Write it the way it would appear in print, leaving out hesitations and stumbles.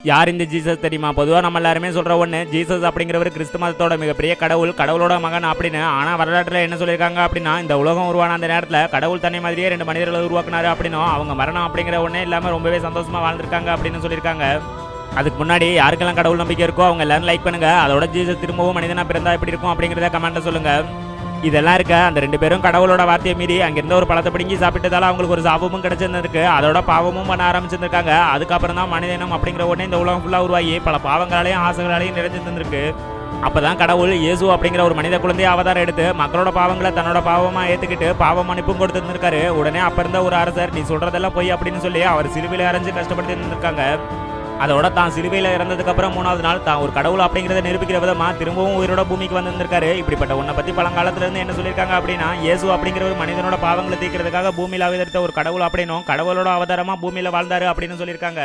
யார் இந்த ஜீசஸ் தெரியுமா? பொதுவாக நம்ம எல்லாருமே சொல்ற ஒன்று, ஜீசஸ் அப்படிங்கிறவர் கிறிஸ்து மதத்தோட மிகப்பெரிய கடவுள், கடவுளோட மகன் அப்படின்னு. ஆனால் வரலாற்றில் என்ன சொல்லியிருக்காங்க அப்படின்னா, இந்த உலகம் உருவான அந்த நேரத்தில் கடவுள் தன்னை மாதிரியே 2 மனிதர்களை உருவாக்குனாரு அப்படின்னும், அவங்க மரணம் அப்படிங்கிற ஒன்றே இல்லாமல் ரொம்பவே சந்தோஷமா வாழ்ந்திருக்காங்க அப்படின்னு சொல்லியிருக்காங்க. அதுக்கு முன்னாடி யாருக்கெல்லாம் கடவுள் நம்பிக்கை இருக்கோ அவங்க எல்லாரும் லைக் பண்ணுங்க. அதோட ஜீசஸ் திரும்பவும் மனிதனா பிறந்தா எப்படி இருக்கும் அப்படிங்கிறத கமெண்ட்ல சொல்லுங்க. இதெல்லாம் இருக்க அந்த 2 பேரும் கடவுளோட வார்த்தையை மீறி அங்கிருந்த ஒரு பழத்தை பிடிங்கி சாப்பிட்டதால அவங்களுக்கு ஒரு சாபமும் கிடைச்சிருக்கு. அதோட பாவமும் பண்ண ஆரம்பிச்சிருக்காங்க. அதுக்கப்புறம் தான் மனிதனம் அப்படிங்கிற உடனே இந்த உலகம் ஃபுல்லாக உருவாகி பல பாவங்களாலையும் ஆசைகளாலையும் நிறைஞ்சிருந்திருக்கு. அப்பதான் கடவுள் இயேசு அப்படிங்கிற ஒரு மனித குழந்தைய அவதாரம் எடுத்து மக்களோட பாவங்களை தன்னோட பாவமா ஏத்துக்கிட்டு பாவ மன்னிப்பும் கொடுத்துருக்காரு. உடனே அப்ப இருந்த ஒரு அரசர், நீ சொல்றதெல்லாம் போய் அப்படின்னு சொல்லி அவர் சிலுவையில அரைஞ்சு கஷ்டப்பட்டு இருந்திருக்காங்க. அதோட தான் சிலுவையில் இறந்ததுக்கு அப்புறம் 3வது நாள் தான் ஒரு கடவுள் அப்படிங்கிறத நிரூபிக்கிற விதமா திரும்பவும் உயிரோட பூமிக்கு வந்திருக்காரு. இப்படிப்பட்ட உன்னை பத்தி பழங்காலத்துல இருந்து என்ன சொல்லியிருக்காங்க அப்படின்னா, இயேசு அப்படிங்கிற ஒரு மனிதனோட பாவங்களை தீர்க்கிறதுக்காக பூமியில அவதரித்த ஒரு கடவுள் அப்படின்னும், கடவுளோட அவதாரமா பூமியில வாழ்ந்தாரு அப்படின்னு சொல்லியிருக்காங்க.